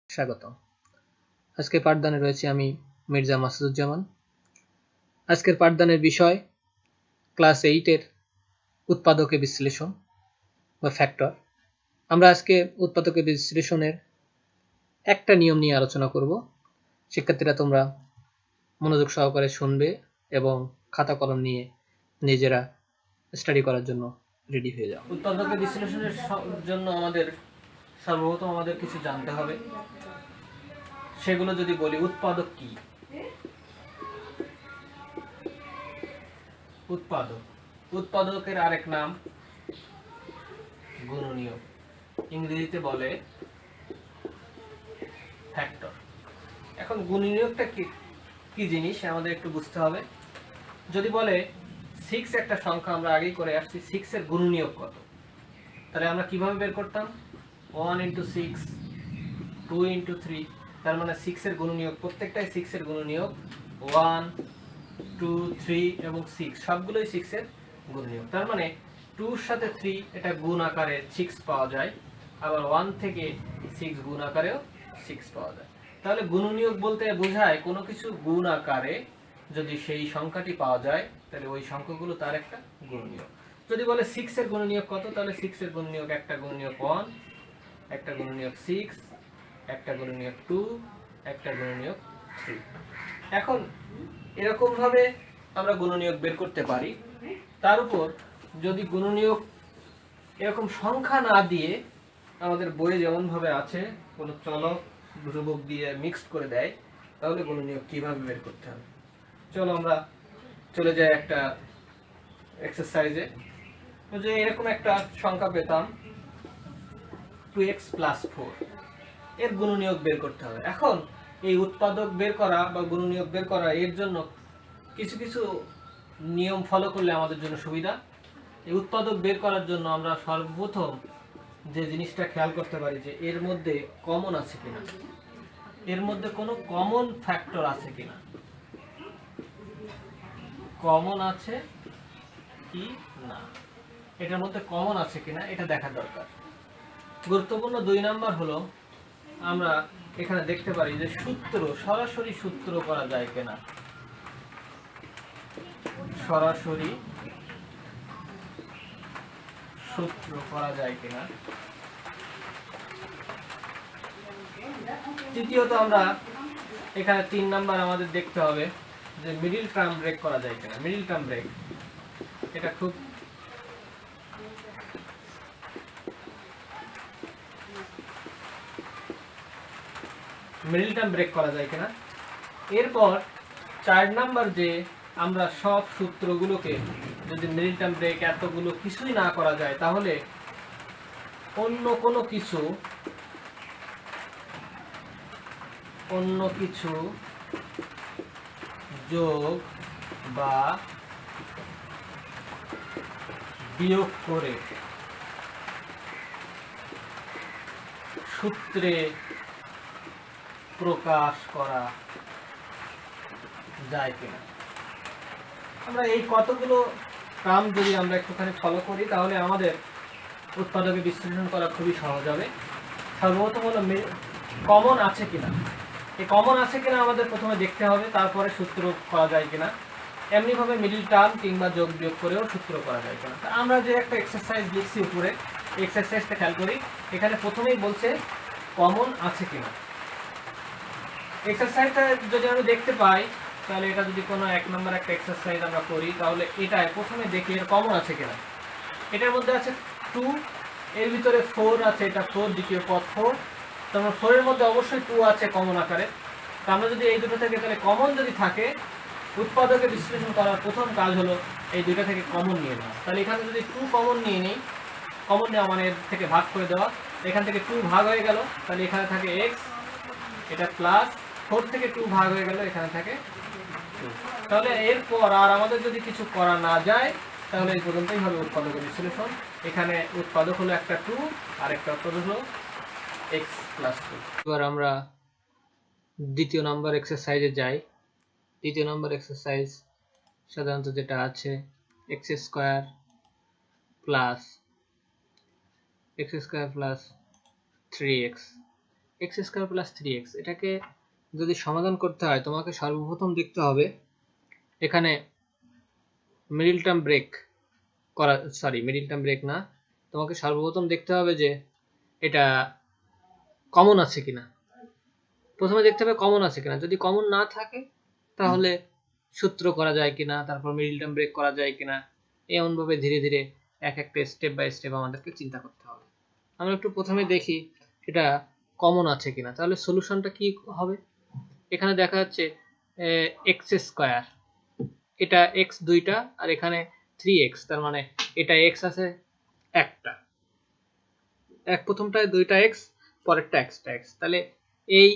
স্বাগতম। আজকে পাঠদানে রয়েছে আমি মির্জা মাসুদুজ্জামান। আজকের পাঠদানের বিষয় ক্লাস 8 এর উৎপাদকের বিশ্লেষণ বা ফ্যাক্টর। আমরা আজকে উৎপাদকের বিশ্লেষণের একটা নিয়ম নিয়ে আলোচনা করব। শিক্ষার্থীরা তোমরা মনোযোগ সহকারে শুনবে এবং খাতা কলম নিয়ে নিজেরা স্টাডি করার জন্য রেডি হয়ে যাও। উৎপাদকের বিশ্লেষণের জন্য আমাদের সর্বপ্রথম আমাদের কিছু জানতে হবে। সেগুলো যদি বলি, উৎপাদক কি? উৎপাদকের আরেক নাম গুণনীয়ক, ইংরেজিতে বলে ফ্যাক্টর। এখন গুণনীয়কটা কি জিনিস আমাদের একটু বুঝতে হবে। যদি বলে 6 একটা সংখ্যা, আমরা আগেই করে আসছি 6 এর গুণনীয়ক কত, তাহলে আমরা কিভাবে বের করতাম? 1 × 6, 2 × 3, তার মানে 6 এর গুণনীয়ক, প্রত্যেকটাই 6 এর গুণনীয়ক। 1, 2, 3 এবং 6 সবগুলোই 6 এর গুণনীয়ক। তার মানে 2 এর সাথে 3 এটা গুণ আকারে 6 পাওয়া যায়, আবার 1 থেকে 6 গুণ আকারেও 6 পাওয়া যায়। তাহলে গুণনীয়ক বলতে বোঝায় কোনো কিছু গুণ আকারে যদি সেই সংখ্যাটি পাওয়া যায়, তাহলে ওই সংখ্যাগুলো তার একটা গুণনীয়ক। যদি বলে 6 এর গুণনীয়ক কত, তাহলে 6 এর গুণনীয়ক একটা গুণনীয়ক 1, একটা গুণনীয়ক 6, একটা গুণনীয়ক 2, একটা গুণনীয়ক 3। এখন এরকম ভাবে আমরা গুণনীয়ক বের করতে পারি। তার উপর যদি গুণনীয়ক এরকম সংখ্যা না দিয়ে আমাদের বইয়ে যেমন ভাবে আছে কোনো চলক ধ্রুবক দিয়ে মিক্সড করে দেয়, তাহলে গুণনীয়ক কিভাবে বের করতে হবে। চলো আমরা চলে যাই একটা এক্সারসাইজে। যে এরকম একটা সংখ্যা পেতাম 2x + 4, এর গুণনীয়ক বের করতে হবে। এখন এই উৎপাদক বের করা বা গুণনীয়ক বের করা, এর জন্য কিছু কিছু নিয়ম ফলো করলে আমাদের জন্য সুবিধা। এই উৎপাদক বের করার জন্য আমরা সর্বপ্রথম যে জিনিসটা খেয়াল করতে পারি যে এর মধ্যে কমন আছে কিনা, এর মধ্যে কোনো কমন ফ্যাক্টর আছে কিনা, কমন আছে কি না, এটার মধ্যে কমন আছে কিনা এটা দেখা দরকার। গুরুত্বপূর্ণ 2 নাম্বার হলো আমরা এখানে দেখতে পারি যে সূত্র, সরাসরি সূত্র করা যায় কিনা, সরাসরি সূত্র করা যায় কিনা। তৃতীয়ত আমরা এখানে 3 নাম্বার আমাদের দেখতে হবে যে মিডল টার্ম ব্রেক করা যায় কিনা। মিডল টার্ম ব্রেক এটা খুব মিডল টার্ম ব্রেক করা যায় কিনা। এরপর 4 নাম্বার যে আমরা সব সূত্রগুলোকে যদি মিডল টার্ম ব্রেক এতগুলো কিছুই না করা যায়, তাহলে অন্য কিছু যোগ বা বিয়োগ করে সূত্রে প্রকাশ করা যায় কিনা। আমরা এই কতগুলো কাম যদি আমরা একটুখানি ফলো করি, তাহলে আমাদের উৎপাদকে বিশ্লেষণ করা খুবই সহজ হবে। সর্বপ্রথম হলো কমন আছে কিনা। এই কমন আছে কিনা আমাদের প্রথমে দেখতে হবে, তারপরে সূত্র করা যায় কিনা। এমনিভাবে মিডল টার্ম কিংবা যোগ বিয়োগ করেও সূত্র করা যায় কিনা। আমরা যে একটা এক্সারসাইজ লিখছি উপরে, এক্সারসাইজটা খেয়াল করি। এখানে প্রথমেই বলছে কমন আছে কিনা। এক্সারসাইজটা যদি আমরা দেখতে পাই, তাহলে এটা যদি কোনো 1 নম্বর একটা এক্সারসাইজ আমরা করি, তাহলে এটায় প্রথমে দেখি এর কমন আছে কিনা। এটার মধ্যে আছে 2, এর ভিতরে 4 আছে, এটা 4, দ্বিতীয় পদ 4, তারপর 4 এর মধ্যে অবশ্যই 2 আছে কমন আকারে। তো আমরা যদি এই দুটো থেকে তাহলে কমন যদি থাকে, উৎপাদকে বিশ্লেষণ করার প্রথম কাজ হলো এই দুটো থেকে কমন নিয়ে নেওয়া। তাহলে এখানে যদি 2 কমন নিয়ে নিই, কমন নেওয়া মানে এর থেকে ভাগ করে দেওয়া, এখান থেকে 2 ভাগ হয়ে গেল, তাহলে এখানে থাকে x, এটা প্লাস 4 থেকে 2 ভাগ হয়ে গেল, এখানে থাকে 2। তাহলে এরপর আর আমাদের যদি কিছু করা না যায়, তাহলে এই পর্যন্তই হবে উৎপাদকের বিশ্লেষণ। এখানে উৎপাদক হলো একটা 2 আর একটা উৎপাদক হলো x + 2। এবার আমরা দ্বিতীয় নাম্বার এক্সারসাইজে যাই। দ্বিতীয় নাম্বার এক্সারসাইজ সাধারণত যেটা আছে x² + 3x x square plus 3x, এটাকে যদি সমাধান করতে হয় তোমাকে সর্বপ্রথম দেখতে হবে এখানে মিডল টার্ম ব্রেক করা, মিডল টার্ম ব্রেক না, তোমাকে সর্বপ্রথম দেখতে হবে যে এটা কমন আছে কিনা। প্রথমে দেখতে হবে কমন আছে কিনা, যদি কমন না থাকে তাহলে সূত্র করা যায় কিনা, তারপর মিডল টার্ম ব্রেক করা যায় কিনা, এমন ভাবে ধীরে ধীরে এক একটা স্টেপ বাই স্টেপ আমাদেরকে চিন্তা করতে হবে। আমরা একটু প্রথমে দেখি এটা কমন আছে কিনা। তাহলে সলিউশনটা কি হবে, এখানে দেখা যাচ্ছে এক্স স্কোয়ার, এটা এক্স দুইটা আর এখানে 3x, তার মানে এটা এক্স আছে একটা, প্রথমটায় দুইটা এক্স, পরেরটা একটা এক্স, তাহলে এই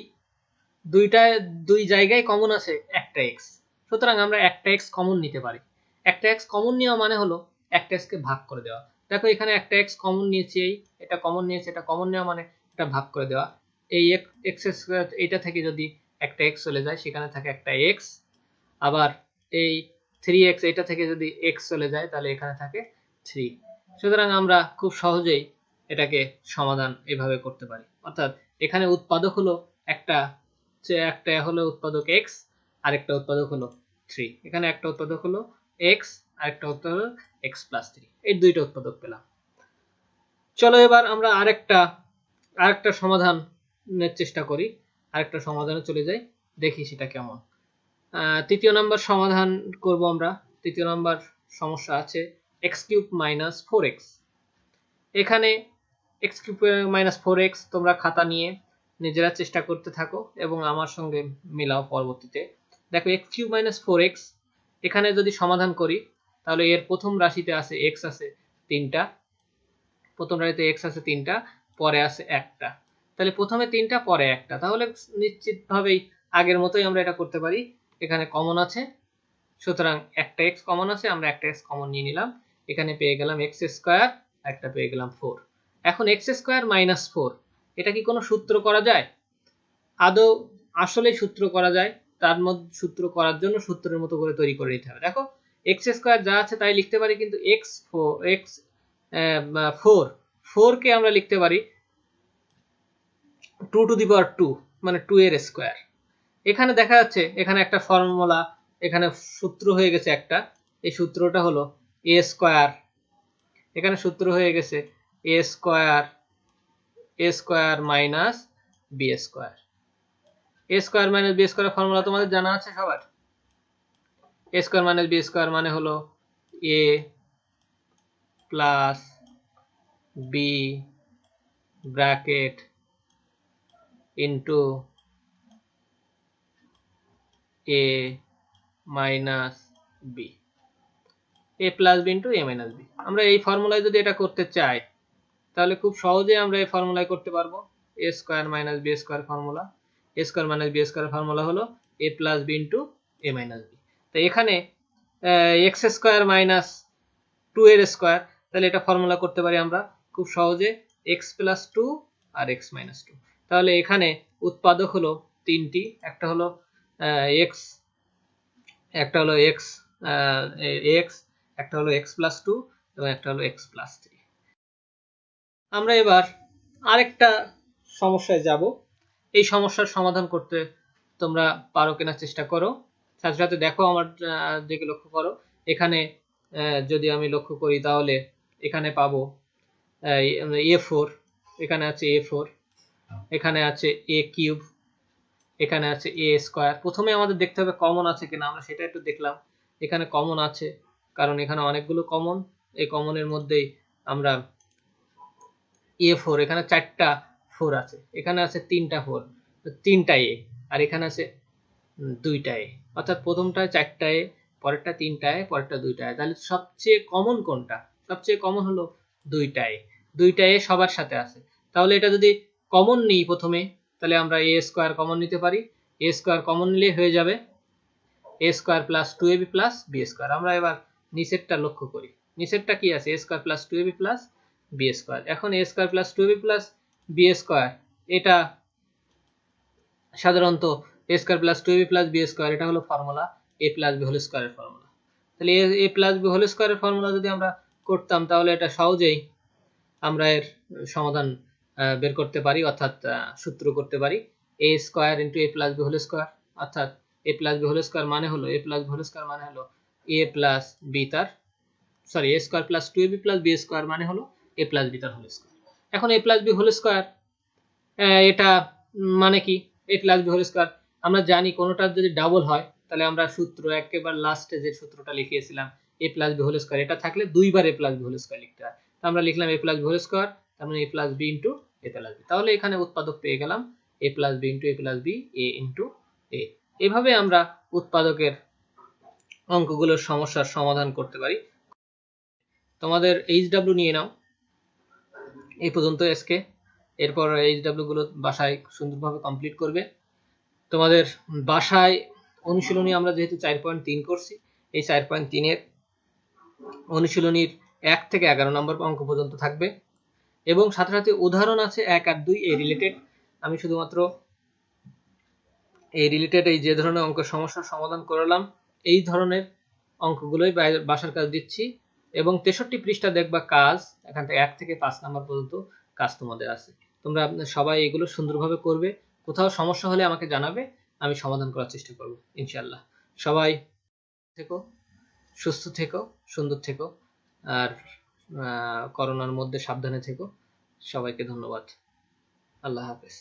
দুই জায়গায় কমন আছে একটা এক্স, সুতরাং আমরা একটা এক্স কমন নিতে পারি। একটা এক্স কমন নেওয়া মানে হলো একটা এক্স কে ভাগ করে দেওয়া। দেখো এখানে একটা এক্স কমন নিয়েছি, এটা কমন নিয়েছে, এটা কমন নেওয়া মানে এটা ভাগ করে দেওয়া। এই এক্স স্কয়ার এইটা থেকে যদি একটা এক্স চলে যায় সেখানে থাকে একটা এক্স, আবার এই 3x এটা থেকে যদি x চলে যায় তাহলে এখানে থাকে 3। সুতরাং আমরা খুব সহজেই এটাকে সমাধান এভাবে করতে পারি। অর্থাৎ এখানে উৎপাদক হলো একটা হলো উৎপাদক x, আরেকটা উৎপাদক হলো 3। এখানে একটা উৎপাদক হলো x, আরেকটা উৎপাদক হলো x plus 3, এই দুইটা উৎপাদক পেলাম। চলো এবার আমরা আরেকটা সমাধানের চেষ্টা করি, আরেকটা সমাধানে চলে যাই, দেখি সেটা কেমন। তৃতীয় নাম্বার সমাধান করব আমরা। তৃতীয় নাম্বার সমস্যা আছে x কিউব মাইনাস 4x। এখানে x কিউব মাইনাস 4x তোমরা খাতা নিয়ে নিজেরা চেষ্টা করতে থাকো এবং আমার সঙ্গে মিলাও পরবর্তীতে। দেখো x কিউব মাইনাস 4x এখানে যদি সমাধান করি তাহলে এর প্রথম রাশিতে আছে x আছে 3টা, প্রথম রাশিতে x আছে 3টা, পরে আছে একটা, তাহলে প্রথমে 3টা পরে একটা, তাহলে নিশ্চিতভাবেই আগের মতোই আমরা এটা করতে পারি। এখানে কমন আছে, সুতরাং একটা x কমন আছে, আমরা একটা x কমন নিয়ে নিলাম, এখানে পেয়ে গেলাম x স্কয়ার, একটা পেয়ে গেলাম 4। এখন x স্কয়ার মাইনাস 4 এটা কি কোনো সূত্র করা যায়? আদৌ আসলে সূত্র করা যায়, তার মধ্যে সূত্র করার জন্য সূত্রের মতো করে তৈরি করে নিতে হবে। দেখো x স্কয়ার যা আছে তাই লিখতে পারি, কিন্তু x4 কে আমরা লিখতে পারি 2 টু দি পাওয়ার 2, মানে 2 এর স্কয়ার। এখানে দেখা যাচ্ছে এখানে একটা ফর্মুলা, এখানে সূত্র হয়ে গেছে একটা, এই সূত্রটা হলো a স্কয়ার, এখানে সূত্র হয়ে গেছে a square minus b square. a square minus b square formula তোমাদের জানা আছে সবার। a square minus b square মানে হলো a plus b bracket into a minus b, a plus b into a minus b। আমরা এই ফর্মুলায় যদি এটা করতে চাই তাহলে খুব সহজেই আমরা এই ফর্মুলায় করতে পারবো। a square minus b square formula, a square minus b square formula হলো a plus b into a minus b। তো এখানে x স্কয়ার মাইনাস 2 এর স্কয়ার, তাহলে এটা ফর্মুলা করতে পারি আমরা খুব সহজে x প্লাস 2 আর x মাইনাস 2। তাহলে এখানে উৎপাদক হলো তিনটি, একটা হলো x, একটা হলো x, একটা হলো x প্লাস 2 এবং একটা হলো x প্লাস 3। আমরা এবার আরেকটা সমস্যায় যাব। এই সমস্যার সমাধান করতে তোমরা পারো কিনা চেষ্টা করো, সাথে সাথে দেখো আমার দিকে লক্ষ্য করো। এখানে যদি আমি লক্ষ্য করি তাহলে এখানে পাবো a4, এখানে আছে a4, এখানে আছে a কিউব, এখানে আছে a স্কয়ার। প্রথমে আমাদের দেখতে হবে কমন আছে কিনা, আমরা সেটা একটু দেখলাম। এখানে কমন আছে, কারণ এখানে অনেকগুলো কমন, এই কমনের মধ্যেই আমরা a4, এখানে 4টা 4 আছে, এখানে আছে 3টা 4, 3টা a, আর এখানে আছে 2টা a, অর্থাৎ প্রথমটায় 4টা a, পরেরটা 3টা a, পরেরটা 2টা a। তাহলে সবচেয়ে কমন কোনটা? সবচেয়ে কমন হলো 2টা a, 2টা a সবার সাথে আছে। তাহলে এটা যদি কমন নিই প্রথমে, তাহলে আমরা a স্কয়ার কমন নিতে পারি। a স্কয়ার কমন নিলে হয়ে যাবে a square plus 2ab plus b square. আমরা এবার নিচেরটা লক্ষ্য করি, নিচেরটা কি আছে? a square plus 2ab plus b square. এখন a square plus 2ab plus b square, এটা সাধারণত a square plus 2ab plus b square, এটা হলো formula a plus b whole স্কয়ারের ফর্মুলা। তাহলে a প্লাস b হোল স্কয়ারের formula যদি আমরা করতাম তাহলে এটা সহজেই আমরা এর সমাধান বের করতে পারি, অর্থাৎ সূত্র করতে পারি a square into a plus b whole square, অর্থাৎ a plus b whole square মানে হলো a plus b whole square মানে হলো a প্লাস বি তার sorry a square plus 2ab plus b square মানে হলো a প্লাস বি তার whole square. এখন a plus b whole square এটা মানে কি? a plus b whole square আমরা জানি কোনোটার যদি ডাবল হয় তাহলে আমরা সূত্র একেবারে লাস্টে যে সূত্রটা লিখিয়েছিলাম a plus b whole square, এটা থাকলে দুইবার a plus b whole square লিখতে হয়। তো আমরা লিখলাম a plus b whole square, তার মানে a plus b into a plus b. তাহলে এখানে উৎপাদক পেয়ে গেলাম a plus b into a plus b a into a। এভাবে আমরা উৎপাদকের অঙ্কগুলোর সমস্যার সমাধান করতে পারি। তোমাদের HW নিয়ে নাও এই পর্যন্ত আজকে, এরপর HW গুলো বাসায় সুন্দরভাবে কমপ্লিট করবে। তোমাদের বাসায় অনুশীলনী আমরা যেহেতু 4.3 করছি, এই 4.3 এর অনুশীলনীর 1 থেকে 11 নম্বর অঙ্ক পর্যন্ত থাকবে এবং সাথে সাথে উদাহরণ আছে 1 আর 2 এই রিলেটেড। আমি শুধুমাত্র এই রিলেটেড এই যে ধরনের অঙ্ক সমস্যার সমাধান করলাম এই ধরনের অঙ্কগুলোই বাসার কাজ দিচ্ছি এবং 63 পৃষ্ঠা দেখবা কাজ, এখান থেকে 1 থেকে 5 নম্বর পর্যন্ত কাজ তোমাদের আছে। তোমরা সবাই এগুলো সুন্দরভাবে করবে, কোথাও সমস্যা হলে আমাকে জানাবে, আমি সমাধান করার চেষ্টা করব ইনশাআল্লাহ। সবাই থেকো, সুস্থ থেকো, সুন্দর থেকো, আর করোনার মধ্যে সাবধানে থেকো। সবাইকে ধন্যবাদ। আল্লাহ হাফেজ।